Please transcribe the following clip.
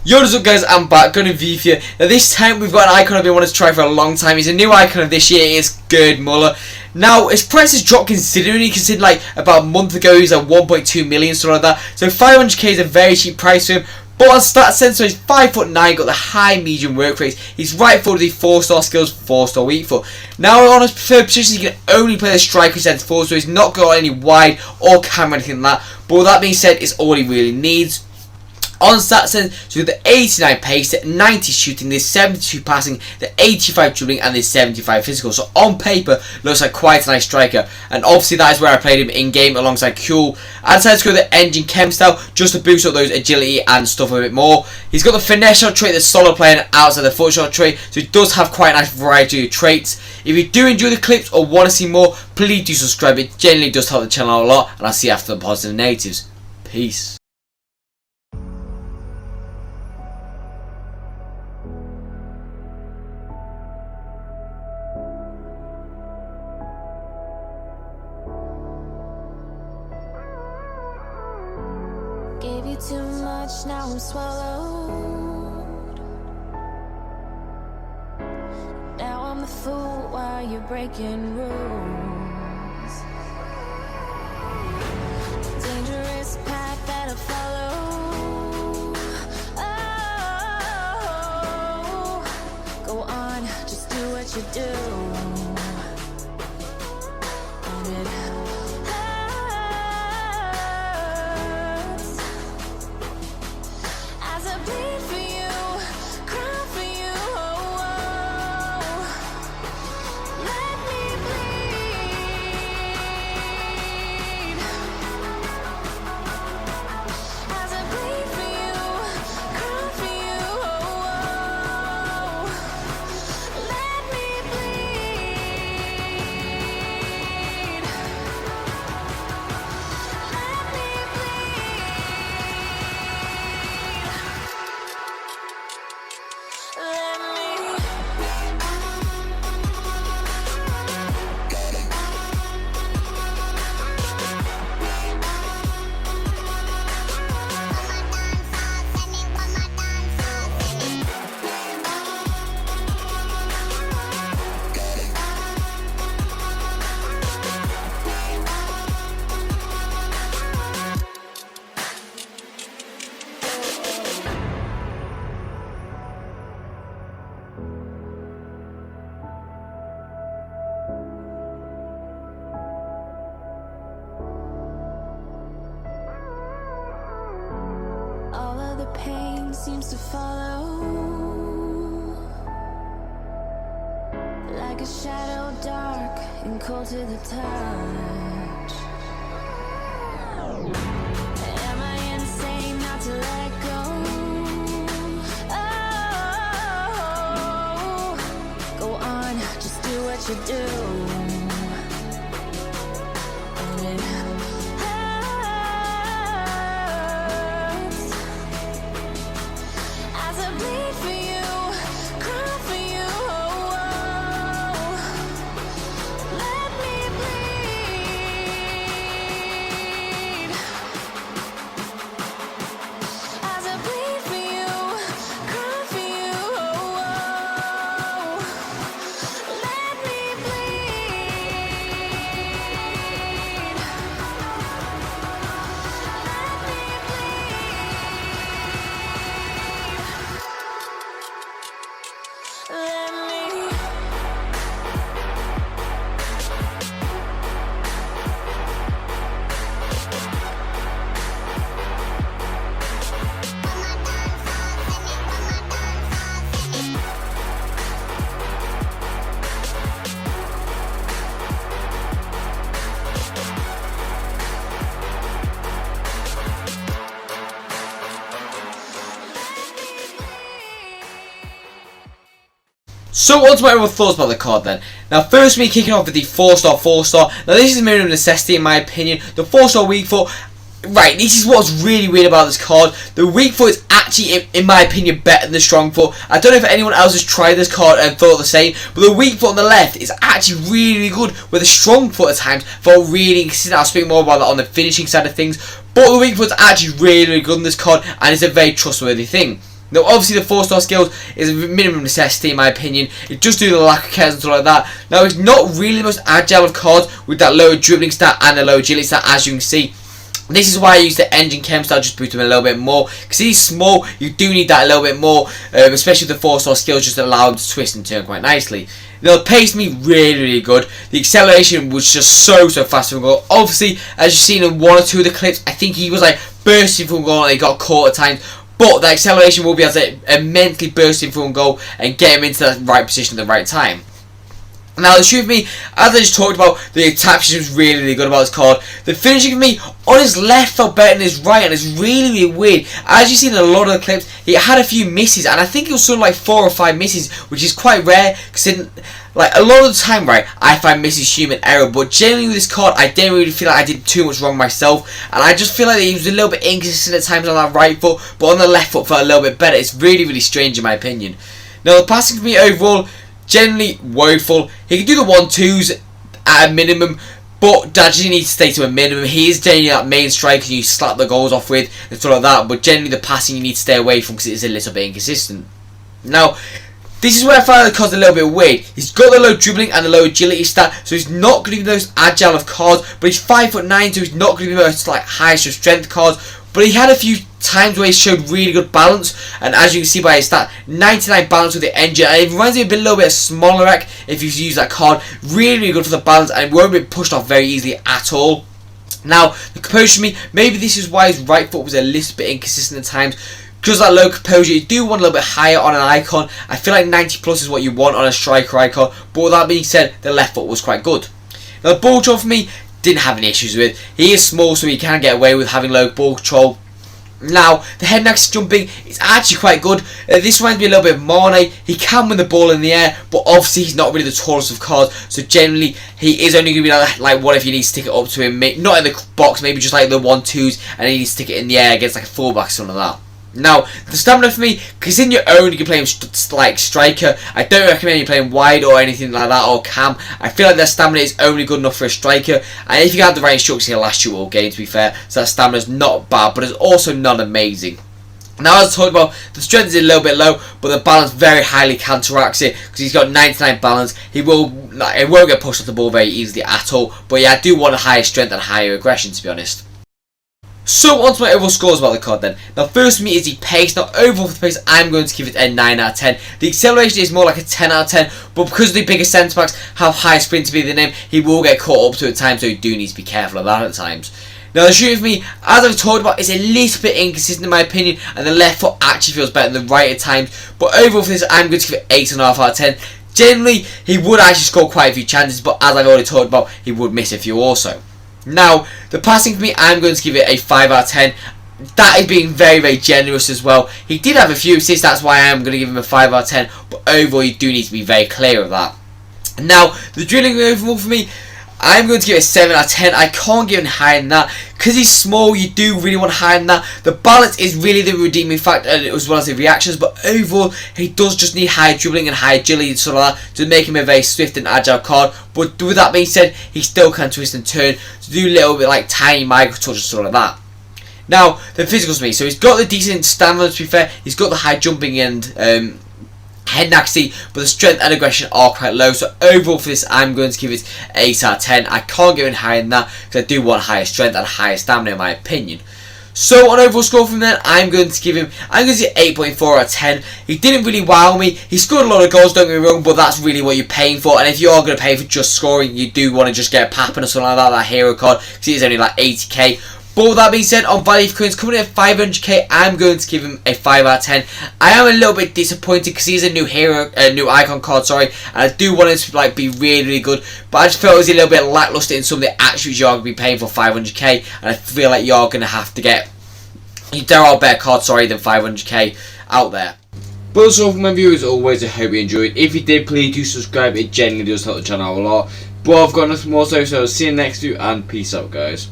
Yo, what's up guys, I'm back, going to review for you. Now this time we've got an icon I've been wanting to try for a long time. He's a new icon of this year, it's Gerd Muller. Now his price has dropped considerably, considering like about a month ago he was at 1.2 million, something like that. So 500k is a very cheap price for him. But on stat sense, so he's 5'9", got the high medium work rates. He's right footed, the 4-star skills, 4-star weak foot. Now on his preferred position, he can only play the striker centre forward, so he's not got any wide or cam or anything like that. But with that being said, it's all he really needs. On stat sense, so the 89 pace, the 90 shooting, the 72 passing, the 85 dribbling, and the 75 physical. So on paper, looks like quite a nice striker. And obviously that is where I played him in game alongside Cool. I decided to go with the engine chem style just to boost up those agility and stuff a bit more. He's got the finesse shot trait, the solid play, and outside the foot shot trait. So he does have quite a nice variety of traits. If you do enjoy the clips or want to see more, please do subscribe. It generally does help the channel a lot. And I'll see you after the positive and negatives. Peace. Gave you too much, now I'm swallowed. Now I'm the fool while you're breaking rules. Dangerous path that I follow. Oh, go on, just do what you do. And it bleed for you, cry for you, oh, oh. Let me bleed. As I bleed for you, cry for you, oh, oh. Let me bleed. Let me bleed. All of the pain seems to follow, like a shadow dark and cold to the touch. Am I insane not to let go? Oh, go on, just do what you do. And it as I bleed for you, cry for you, oh, oh. Let me bleed. As I bleed for you, cry for you, oh, oh. Let me bleed. Let me So what's my other thoughts about the card then? Now first me kicking off with the 4-star. Now this is a minimum necessity in my opinion. The 4-star weak foot, right, this is what's really weird about this card. The weak foot is actually, in my opinion, better than the strong foot. I don't know if anyone else has tried this card and thought the same, but the weak foot on the left is actually really good, with the strong foot at times felt really inconsistent. I'll speak more about that on the finishing side of things, but the weak foot's actually really good in this card, and it's a very trustworthy thing. Now, obviously, the 4-star skills is a minimum necessity in my opinion. It just due to the lack of cares and stuff like that. Now, it's not really the most agile of cards with that lower dribbling stat and the lower agility stat, as you can see. This is why I use the engine chem style, just boost him a little bit more. Because he's small, you do need that a little bit more, especially with the 4-star skills, just allow him to twist and turn quite nicely. Now, the pace me really good. The acceleration was just so fast from goal. Obviously, as you've seen in one or two of the clips, I think he was like bursting from goal and he got caught at times. But the acceleration will be able to immensely burst him from goal and get him into the right position at the right time. Now, the truth of me, as I just talked about, the attack was really good about this card. The finishing for me on his left felt better than his right, and it's really weird. As you've seen in a lot of the clips, he had a few misses, and I think it was sort of like 4 or 5 misses, which is quite rare, because like a lot of the time, right, I find misses human error, but generally with this card, I didn't really feel like I did too much wrong myself, and I just feel like he was a little bit inconsistent at times on that right foot, but on the left foot felt a little bit better. It's really strange in my opinion. Now, the passing for me overall, generally woeful. He can do the 1-2s at a minimum, but that just needs to stay to a minimum. He is generally that main striker you slap the goals off with and stuff like that, but generally the passing you need to stay away from because it is a little bit inconsistent. Now, this is where I find the card's a little bit weird. He's got the low dribbling and the low agility stat, so he's not going to be the most agile of cards, but he's 5'9", so he's not going to be the most like highest of strength cards. But he had a few times where he showed really good balance, and as you can see by his stat, 99 balance with the engine, and it reminds me a little bit of Smolarek if you use that card. Really good for the balance, and won't be pushed off very easily at all. Now, the composure for me, maybe this is why his right foot was a little bit inconsistent at times. Because that low composure, you do want a little bit higher on an icon. I feel like 90 plus is what you want on a striker icon, but with that being said, the left foot was quite good. Now, the ball control for me, didn't have any issues with. He is small, so he can get away with having low ball control. Now, the head and axe jumping is actually quite good. This reminds me a little bit of Mane. He can win the ball in the air, but obviously he's not really the tallest of cards, so generally he is only going to be like what if you need to stick it up to him, not in the box, maybe just like the 1-2s, and he needs to stick it in the air against like a fullback or something like that. Now, the stamina for me, because in your own you can play him like striker. I don't recommend you playing wide or anything like that, or cam. I feel like their stamina is only good enough for a striker, and if you have the right instructions, he'll last you all game, to be fair. So that stamina is not bad, but it's also not amazing. Now, as I talked about, the strength is a little bit low, but the balance very highly counteracts it, because he's got 99 balance. It won't get pushed off the ball very easily at all, but yeah, I do want a higher strength and higher aggression, to be honest. So, on to my overall scores about the card then. Now, first for me is the pace. Now, overall for the pace, I'm going to give it a 9 out of 10. The acceleration is more like a 10 out of 10, but because the bigger centre backs have high sprint speed than him, he will get caught up to at times, so you do need to be careful of that at times. Now, the shooting for me, as I've talked about, is a little bit inconsistent in my opinion, and the left foot actually feels better than the right at times. But overall for this, I'm going to give it 8.5 out of 10. Generally, he would actually score quite a few chances, but as I've already talked about, he would miss a few also. Now, the passing for me, I'm going to give it a 5 out of 10. That is being very generous as well. He did have a few assists, that's why I am going to give him a 5 out of 10. But overall, you do need to be very clear of that. Now, the drilling overall for me, I'm going to give it a 7 out of 10. I can't give him higher than that. Because he's small, you do really want higher than that. The balance is really the redeeming factor as well as the reactions. But overall, he does just need higher dribbling and higher agility and sort of that to make him a very swift and agile card. But with that being said, he still can twist and turn to do a little bit like tiny micro touches sort of like that. Now, the physicals for me. So he's got the decent stamina, to be fair. He's got the high jumping and head and accuracy, but the strength and aggression are quite low. So overall for this, I'm going to give it 8 out of 10. I can't give it higher than that because I do want higher strength and higher stamina in my opinion. So on overall score from then, I'm going to give him 8.4 out of 10. He didn't really wow me. He scored a lot of goals, don't get me wrong, but that's really what you're paying for. And if you are going to pay for just scoring, you do want to just get a Pappen or something like that hero card, because it is only like 80k. But with that being said, on value for coins coming in at 500k, I'm going to give him a 5 out of 10. I am a little bit disappointed because he's a new hero, new icon card, sorry, and I do want him to like be really good. But I just felt it was a little bit lackluster in some of the attributes you are going to be paying for 500k, and I feel like you're going to have to get, there are better cards, sorry, than 500k out there. But also for my viewers, always, I hope you enjoyed. If you did, please do subscribe. It genuinely does help the channel out a lot. But I've got nothing more to say, so I'll see you next video, and peace out, guys.